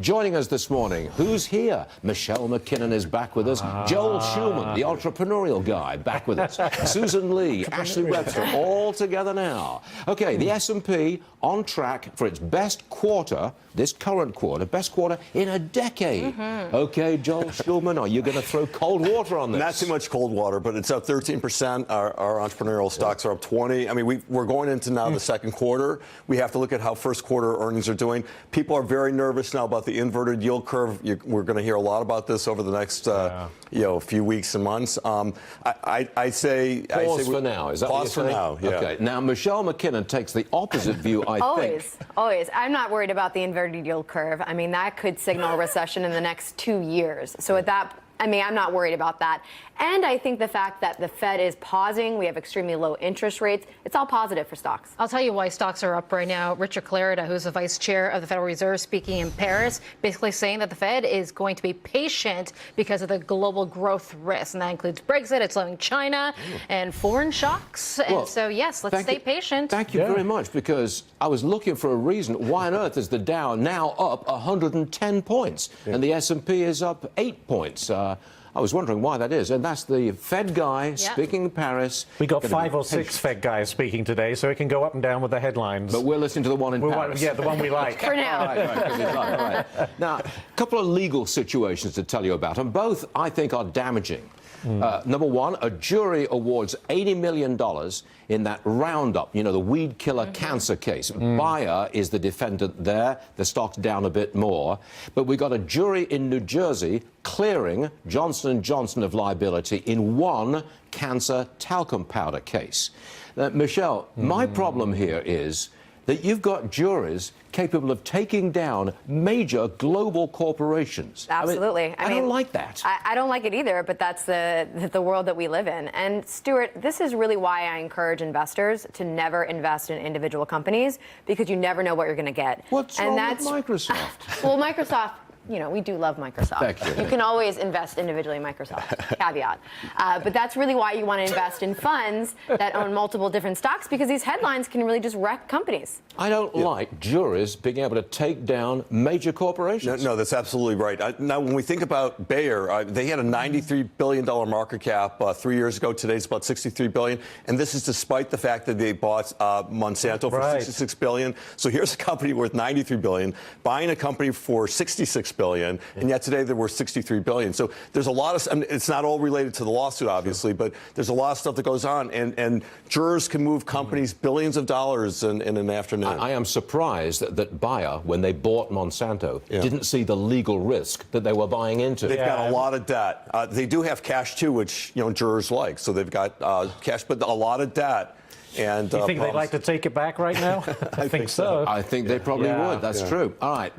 Joining us this morning, who's here? Michelle McKinnon is back with us. Joel Shulman, the entrepreneurial guy, back with us. Susan Lee, Ashley Webster, all together now. Okay, the S&P on track for its best quarter, this current quarter, best quarter in a decade. Okay, Joel Shulman, are you going to throw cold water on this? Not too much cold water, but it's up 13%. Our entrepreneurial stocks are up 20. I mean, we're going into now the second quarter. We have to look at how first quarter earnings are doing. People are very nervous now about the inverted yield curve. We're going to hear a lot about this over the next few weeks and months. I say pause for now. Is that pause for now? Yeah. Okay. Now Michelle McKinnon takes the opposite view. I think. Always. I'm not worried about the inverted yield curve. I mean, that could signal a recession in the next 2 years. So at that, I mean, I'm not worried about that. And I think the fact that the Fed is pausing, we have extremely low interest rates, it's all positive for stocks. I'll tell you why stocks are up right now. Richard Clarida, who's the vice chair of the Federal Reserve, speaking in Paris, basically saying that the Fed is going to be patient because of the global growth risk. And that includes Brexit, it's slowing China, and foreign shocks. And so, yes, let's stay patient. Thank you very much, because I was looking for a reason. Why on earth is the Dow now up 110 points and the S&P is up 8 points? I was wondering why that is, and that's the Fed guy speaking in Paris. We got 5 or 6 Fed guys speaking today, so it can go up and down with the headlines. But we're listening to the one in Paris. Yeah, the one we like. For now. Right. Now, a couple of legal situations to tell you about, and both, I think, are damaging. Number one, a jury awards $80 million in that Roundup, you know, the weed killer cancer case. Bayer is the defendant there. The stock's down a bit more. But we got a jury in New Jersey clearing Johnson & Johnson of liability in one cancer talcum powder case. Michelle, my problem here is that you've got juries capable of taking down major global corporations. Absolutely. I don't like that. I don't like it either, but that's the world that we live in. And Stuart, this is really why I encourage investors to never invest in individual companies, because you never know what you're going to get. What's wrong with Microsoft? Well, Microsoft, you know, we do love Microsoft. Thank you. You can always invest individually in Microsoft, caveat. But that's really why you want to invest in funds that own multiple different stocks, because these headlines can really just wreck companies. I don't like juries being able to take down major corporations. No, that's absolutely right. Now, when we think about Bayer, they had a $93 billion market cap 3 years ago. Today it's about $63 billion. And this is despite the fact that they bought Monsanto for $66 billion. So here's a company worth $93 billion, buying a company for $66 billion, and yet today there were $63 billion. So there's a lot of, I mean, it's not all related to the lawsuit, obviously, but there's a lot of stuff that goes on, and jurors can move companies billions of dollars in an afternoon. I am surprised that Bayer, when they bought Monsanto, didn't see the legal risk that they were buying into. They've got a lot of debt. They do have cash too, which jurors like. So they've got cash, but a lot lot of debt. And you think they'd like to take it back right now? I think so. I think they probably would. That's true. All right.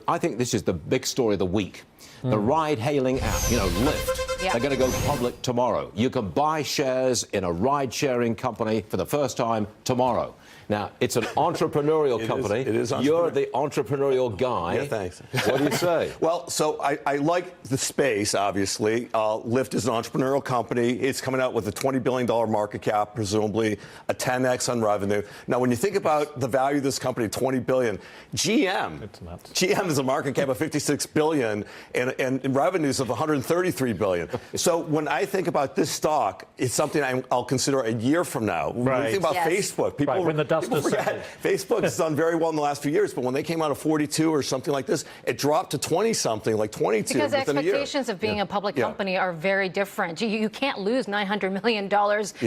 I think this is the big story of the week. The ride-hailing app, Lyft. They're going to go public tomorrow. You can buy shares in a ride-sharing company for the first time tomorrow. Now, it's an entrepreneurial company. It is entrepreneurial. You're the entrepreneurial guy. Yeah, thanks. What do you say? Well, so I like the space, obviously. Lyft is an entrepreneurial company. It's coming out with a $20 billion market cap, presumably a 10x on revenue. Now, when you think about the value of this company, $20 billion, GM is a market cap of $56 billion and revenues of $133 billion. So when I think about this stock, it's something I'll consider a year from now. When you think about Facebook, people forget Facebook's done very well in the last few years, but when they came out of 42 or something like this, it dropped to 20-something, like 22 because within a year. Expectations of being a public company are very different. You can't lose $900 million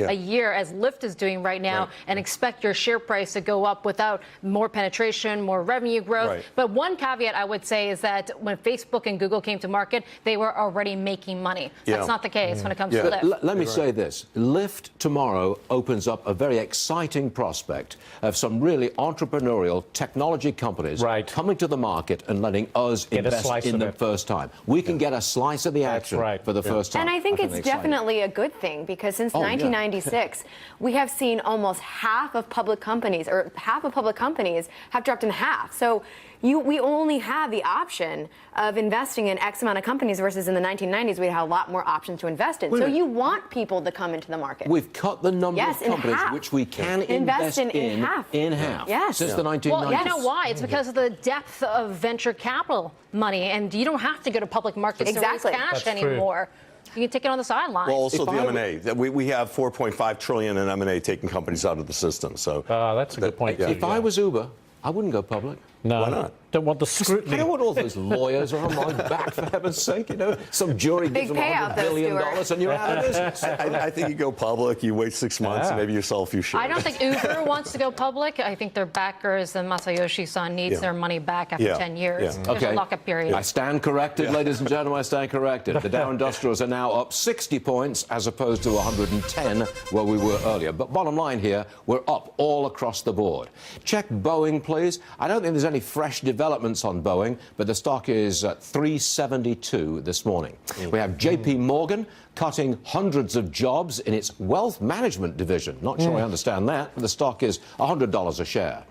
a year, as Lyft is doing right now, and expect your share price to go up without more penetration, more revenue growth. But one caveat I would say is that when Facebook and Google came to market, they were already making money. That's not the case when it comes to Lyft. Let me say this. Lyft tomorrow opens up a very exciting prospect of some really entrepreneurial technology companies coming to the market and letting us invest in them first time. We can get a slice of the action for the first time. And I think it's definitely a good thing, because since 1996, we have seen almost half of public companies have dropped in half. So, we only have the option of investing in X amount of companies versus in the 1990s we had a lot more options to invest in. So you want people to come into the market. We've cut the number of companies which we can invest in half. Yes. Since the 1990s. Well, you know why? It's because of the depth of venture capital money, and you don't have to go to public markets to raise cash anymore. You can take it on the sidelines. Well, also the M&A. We have $4.5 trillion in M&A taking companies out of the system. So that's a good point. If I was Uber, I wouldn't go public. No. Why not? Don't want the scrutiny. I don't want all those lawyers on my back, for heaven's sake. You know, some jury gives them $100 billion and you're out of business. I think you go public, you wait 6 months, and maybe you sell a few shares. I don't think Uber wants to go public. I think their backers, the Masayoshi-san, needs their money back after 10 years. There's a lockup period. I stand corrected, ladies and gentlemen. I stand corrected. The Dow Industrials are now up 60 points as opposed to 110 where we were earlier. But bottom line here, we're up all across the board. Check Boeing, please. I don't think there's any fresh developments on Boeing, but the stock is at 372 this morning. We have JP Morgan cutting hundreds of jobs in its wealth management division. Not sure I understand that, but the stock is $100 a share.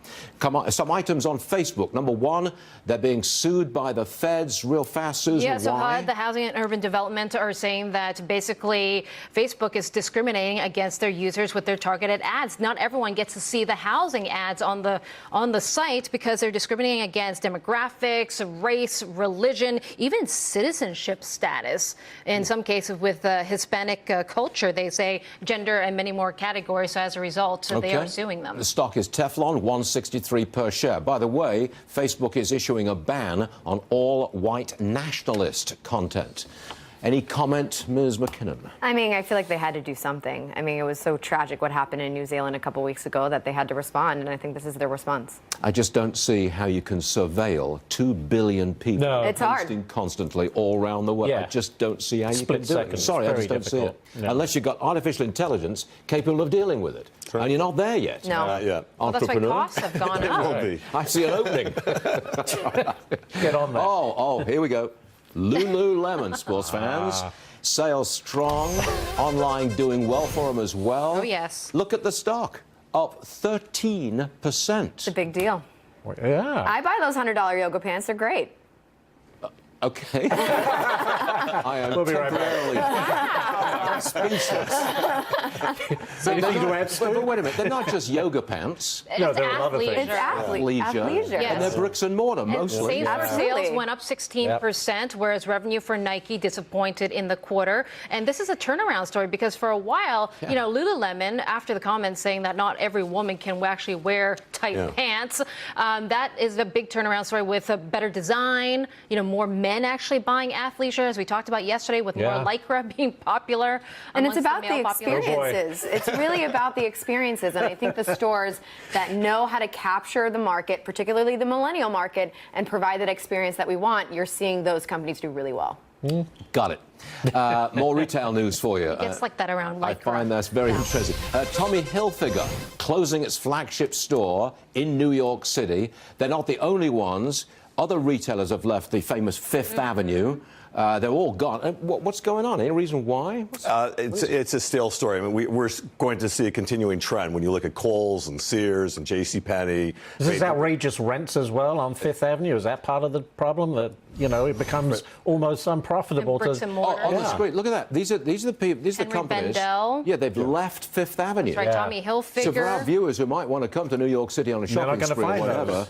Some items on Facebook. Number one, they're being sued by the feds. Real fast, Susan, Yeah, so why? the Housing and Urban Development are saying that basically Facebook is discriminating against their users with their targeted ads. Not everyone gets to see the housing ads on the site because they're discriminating against demographics, race, religion, even citizenship status. In some cases with Hispanic culture, they say gender and many more categories. So as a result, they are suing them. The stock is Teflon, 163 per share. By the way, Facebook is issuing a ban on all white nationalist content. Any comment, Ms. McKinnon? I mean, I feel like they had to do something. I mean, it was so tragic what happened in New Zealand a couple weeks ago that they had to respond, and I think this is their response. I just don't see how you can surveil 2 billion people It's hard. posting constantly all around the world. I just don't see how you can do it. Sorry, I just don't see it. Unless you've got artificial intelligence capable of dealing with it. And you're not there yet. No. Not yet. Well, that's why costs have gone up. Will be. I see an opening. Get on that. Oh, here we go. Lululemon, sports fans. Sales strong. Online doing well for them as well. Oh, yes. Look at the stock. Up 13%. It's a big deal. Yeah. I buy those $100 yoga pants. They're great. Okay. I am We'll be right temporarily speechless. Anything to add, Stu? But wait a minute, they're not just yoga pants. No, there are other things. It's Leisure. athleisure. Yes. And they're bricks and mortar, And mostly. same-store Absolutely. sales went up 16%, whereas revenue for Nike disappointed in the quarter. And this is a turnaround story because for a while, you know, Lululemon, after the comments saying that not every woman can actually wear tight pants, that is a big turnaround story with a better design, you know, more men actually buying athleisure, as we talked about yesterday, with more Lycra being popular. And it's amongst about male the population. experiences. It's really about the experiences. And I think the stores that know how to capture the market, particularly the millennial market, and provide that experience that we want, you're seeing those companies do really well. Got it. More retail news for you. It's like that around Lycra. I find that's very interesting. Tommy Hilfiger closing its flagship store in New York City. They're not the only ones. Other retailers have left the famous Fifth Avenue. They're all gone. What's going on? Any reason why? It's a stale story. I mean, we're going to see a continuing trend when you look at Kohl's and Sears and JCPenney. Is this outrageous rents as well on Fifth Avenue? Is that part of the problem that, you know, it becomes almost unprofitable And bricks and mortar. On the screen, look at that. These are the people. These are the Henry companies. Bendel. Yeah, they've left Fifth Avenue. That's right, Tommy Hilfiger. So for our viewers who might want to come to New York City on a They're not shopping gonna spree or find whatever,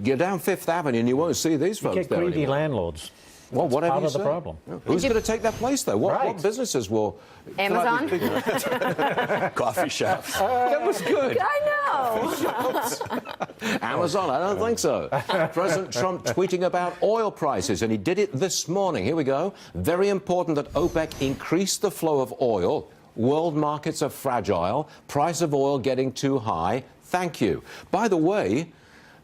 get down Fifth Avenue and you won't see these folks get there greedy anymore. landlords? Well, whatever part you of the say. problem. Who's going to take that place, though? What businesses will... Amazon? Coffee shops. That was good. I know. Amazon, I don't think so. President Trump tweeting about oil prices, and he did it this morning. Here we go. Very important that OPEC increase the flow of oil. World markets are fragile. Price of oil getting too high. Thank you. By the way,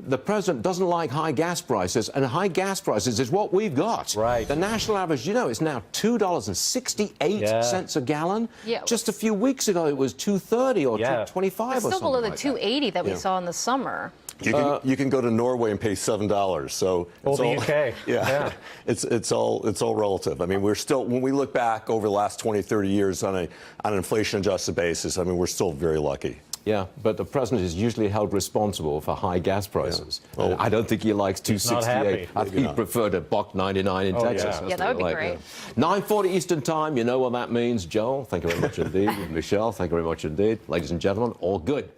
the president doesn't like high gas prices, and high gas prices is what we've got. Right. The national average, you know, is now $2.68 a gallon. Yeah. Just a few weeks ago, it was $2.30 or $2.25 or It's something still below the like that. 280 that we saw in the summer. You can go to Norway and pay $7. So Or the UK. Yeah. It's all relative. I mean, we're still, when we look back over the last 20, 30 years on an inflation adjusted basis, I mean, we're still very lucky. Yeah, but the president is usually held responsible for high gas prices. Yeah. Oh. I don't think he likes He's not happy. 268. I think he'd prefer to $1.99 in Texas. yeah. Yeah, that would be great. 9:40 Eastern Time. You know what that means, Joel. Thank you very much indeed. Michelle, thank you very much indeed. Ladies and gentlemen, all good.